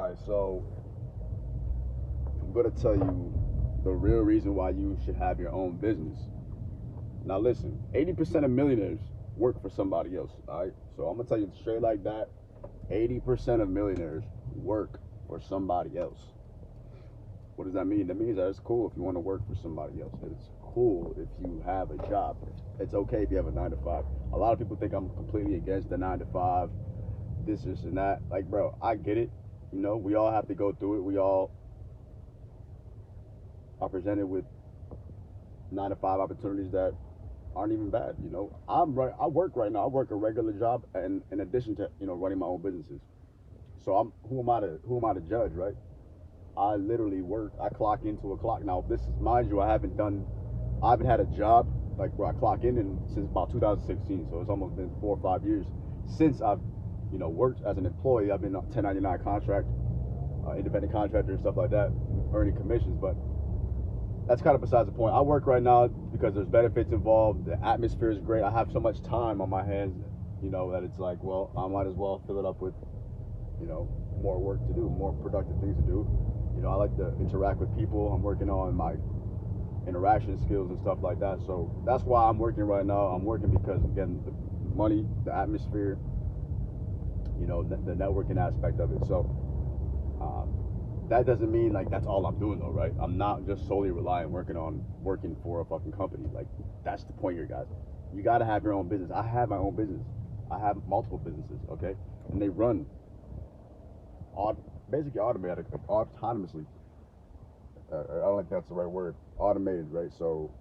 Alright, so I'm gonna tell you the real reason why you should have your own business. Now listen, 80% of millionaires work for somebody else, alright? So I'm gonna tell you straight like that. 80% of millionaires work for somebody else. What does that mean? That means that it's cool if you want to work for somebody else. It's cool if you have a job. It's okay if you have a 9 to 5. A lot of people think I'm completely against the 9 to 5, this and that. Like, bro, I get it. You know, we all have to go through it. We all are presented with 9 to 5 opportunities that aren't even bad. You know, I work right now. I work a regular job, and in addition to running my own businesses. So who am I to judge, right? I literally work. I clock into a clock. Now, this is, mind you, I haven't had a job like where I clock in since about 2016. So it's almost been 4 or 5 years since I've worked as an employee. I've been on 1099 contract, independent contractor and stuff like that, earning commissions. But that's kind of besides the point. I work right now because there's benefits involved. The atmosphere is great. I have so much time on my hands, that it's like, well, I might as well fill it up with, more work to do, more productive things to do. I like to interact with people. I'm working on my interaction skills and stuff like that. So that's why I'm working right now. I'm working because, again, the money, the atmosphere, the networking aspect of it. So that doesn't mean like that's all I'm doing though, right? I'm not just solely relying working for a fucking company. Like, that's the point here, guys. You got to have your own business. I have my own business. I have multiple businesses, okay? And they run basically autonomously. I don't think that's the right word. Automated, right? So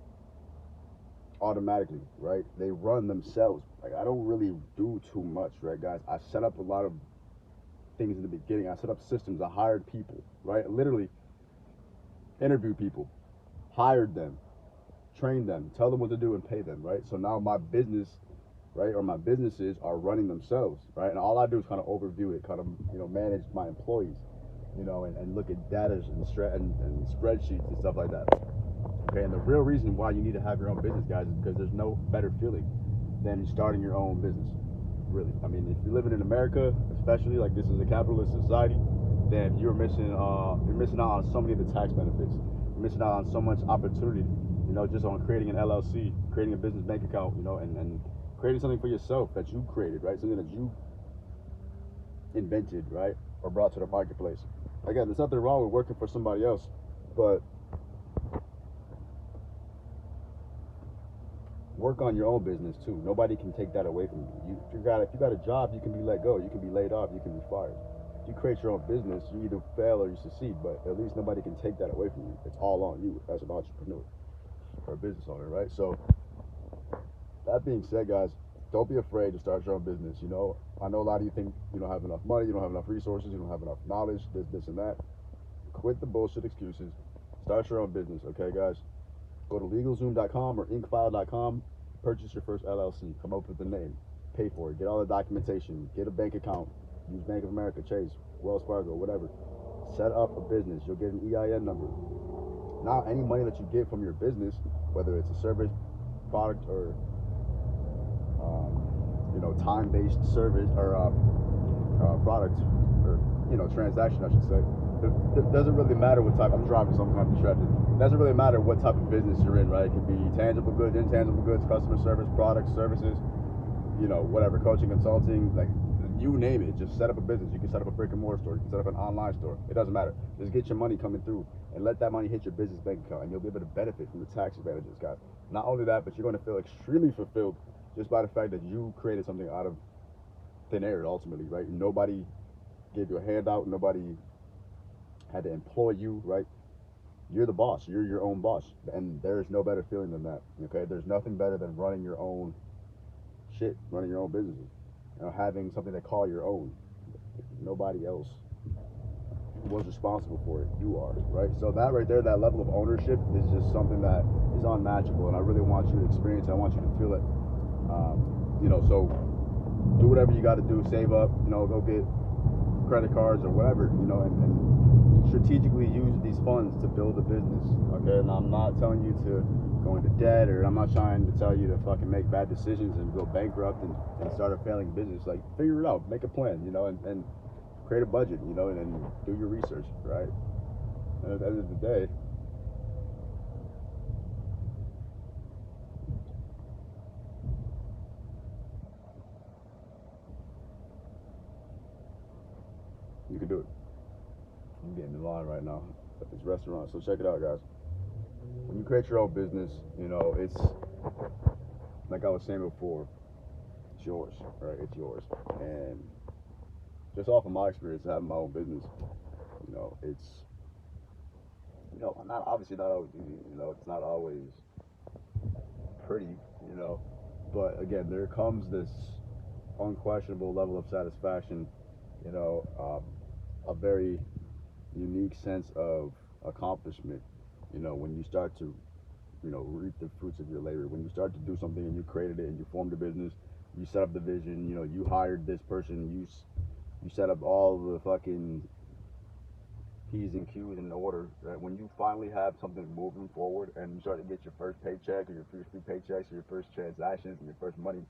automatically, right? They run themselves. Like, I don't really do too much, right, guys? I set up a lot of things in the beginning. I set up systems. I hired people, right? Literally interviewed people, hired them, trained them, tell them what to do, and pay them, right? So now my business, right, or my businesses are running themselves, right? And all I do is kind of overview it, kind of manage my employees, and look at data and spreadsheets and stuff like that. Okay, and the real reason why you need to have your own business, guys, is because there's no better feeling than starting your own business. Really, I mean, if you're living in America, especially, like, this is a capitalist society, then you're missing out on so many of the tax benefits. You're missing out on so much opportunity, just on creating an LLC, creating a business bank account, and creating something for yourself that you created, right? Something that you invented, right, or brought to the marketplace. Again, there's nothing wrong with working for somebody else, but work on your own business too. Nobody can take that away from you. If you got a job, you can be let go, you can be laid off, you can be fired. If you create your own business, you either fail or you succeed, but at least nobody can take that away from you. It's all on you as an entrepreneur or a business owner, right? So that being said, guys, don't be afraid to start your own business. I know a lot of you think you don't have enough money, you don't have enough resources, you don't have enough knowledge, this and that. Quit the bullshit excuses. Start your own business, okay, guys? Go to LegalZoom.com or InkFile.com, purchase your first LLC, come up with a name, pay for it, get all the documentation, get a bank account, use Bank of America, Chase, Wells Fargo, whatever. Set up a business. You'll get an EIN number. Now, any money that you get from your business, whether it's a service, product, or time-based service or product, or transaction, I should say. It doesn't really matter what type. I'm driving, so I'm kind of distracted. It doesn't really matter what type of business you're in, right? It could be tangible goods, intangible goods, customer service, products, services, whatever, coaching, consulting, like, you name it. Just set up a business. You can set up a brick and mortar store. You can set up an online store. It doesn't matter. Just get your money coming through and let that money hit your business bank account, and you'll be able to benefit from the tax advantages, guys. Not only that, but you're going to feel extremely fulfilled just by the fact that you created something out of thin air, ultimately, right? Nobody gave you a handout. Nobody had to employ you, right? You're the boss. You're your own boss, and there's no better feeling than that. Okay, there's nothing better than running your own shit, running your own businesses, having something to call your own. Nobody else was responsible for it. You are, right? So that right there, that level of ownership is just something that is unmatchable, and I really want you to experience it. I want you to feel it. So do whatever you got to do. Save up. Go get credit cards or whatever. And strategically use these funds to build a business. Okay, and I'm not telling you to go into debt, or I'm not trying to tell you to fucking make bad decisions and go bankrupt and start a failing business. Like, figure it out, make a plan, and create a budget, you know, and then do your research, right? And at the end of the day, you can do it. I'm getting in line right now at this restaurant, so check it out, guys. When you create your own business, you know, it's like I was saying before, it's yours, right? It's yours. And just off of my experience having my own business, you know, it's, you know, not obviously not always easy, you know, it's not always pretty, you know, but again, there comes this unquestionable level of satisfaction, you know, a very unique sense of accomplishment, you know, when you start to, you know, reap the fruits of your labor. When you start to do something and you created it and you formed a business, you set up the vision, you know, you hired this person, you set up all the fucking P's and Q's in order. Right? When you finally have something moving forward and you start to get your first paycheck or your first few paychecks or your first transactions and your first money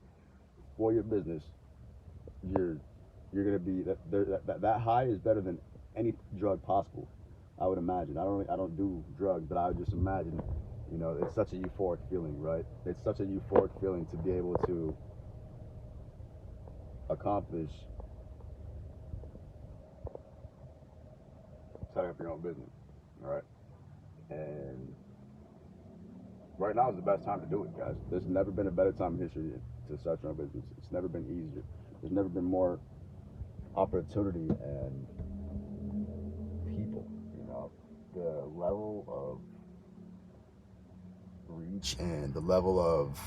for your business, you're gonna be that high is better than any drug possible. I would imagine. I don't do drugs, but I would just imagine. You know, it's such a euphoric feeling, right? It's such a euphoric feeling to be able to accomplish setting up your own business, all right? And right now is the best time to do it, guys. There's never been a better time in history to start your own business. It's never been easier. There's never been more opportunity and people, you know, the level of reach and the level of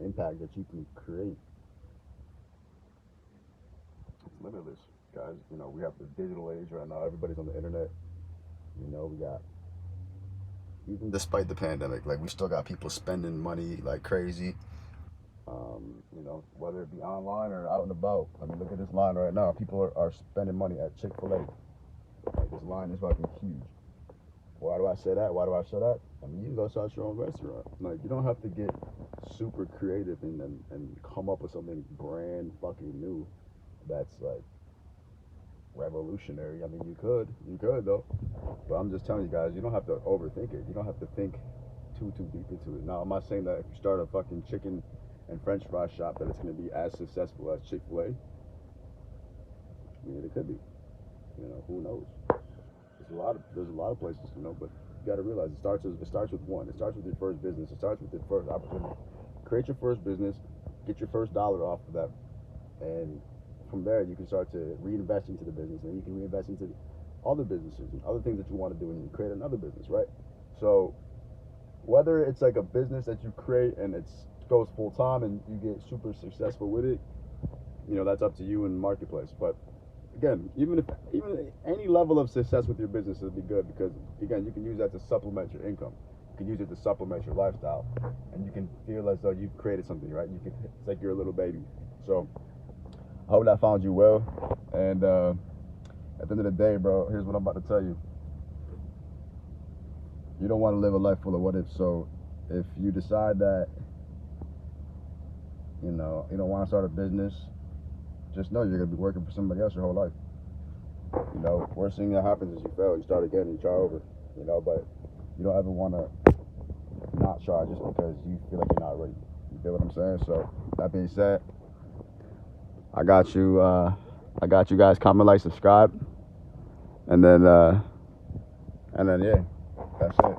impact that you can create. It's limitless, guys. You know, we have the digital age right now. Everybody's on the internet. You know, we got, even despite the pandemic, like we still got people spending money like crazy. You know, whether it be online or out and about. I mean, look at this line right now. People are spending money at Chick-fil-A. Like, this line is fucking huge. Why do I say that? Why do I say that? I mean, you can go start your own restaurant. Like, you don't have to get super creative and come up with something brand fucking new that's like revolutionary. I mean, you could though. But I'm just telling you guys, you don't have to overthink it. You don't have to think too deep into it. Now, I'm not saying that if you start a fucking chicken and French fry shop that it's going to be as successful as Chick-fil-A. I mean, it could be. You know, who knows? There's a lot of places, you know, but you got to realize it starts with one. It starts with your first business. It starts with your first opportunity. Create your first business, get your first dollar off of that, and from there you can start to reinvest into the business, and you can reinvest into other businesses and other things that you want to do, and you create another business, right? So whether it's like a business that you create and it goes full time and you get super successful with it, you know, that's up to you in the marketplace. But again, even any level of success with your business would be good, because again, you can use that to supplement your income. You can use it to supplement your lifestyle, and you can feel as though you've created something, right? It's like you're a little baby. So I hope that found you well. And at the end of the day, bro, here's what I'm about to tell you. You don't want to live a life full of what ifs. So if you decide that, you know, you don't want to start a business, just know you're going to be working for somebody else your whole life. You know, worst thing that happens is you fail. You start again and you try over. You know, but you don't ever want to not try just because you feel like you're not ready. You feel what I'm saying? So that being said, I got you guys. Comment, like, subscribe, and then yeah, that's it.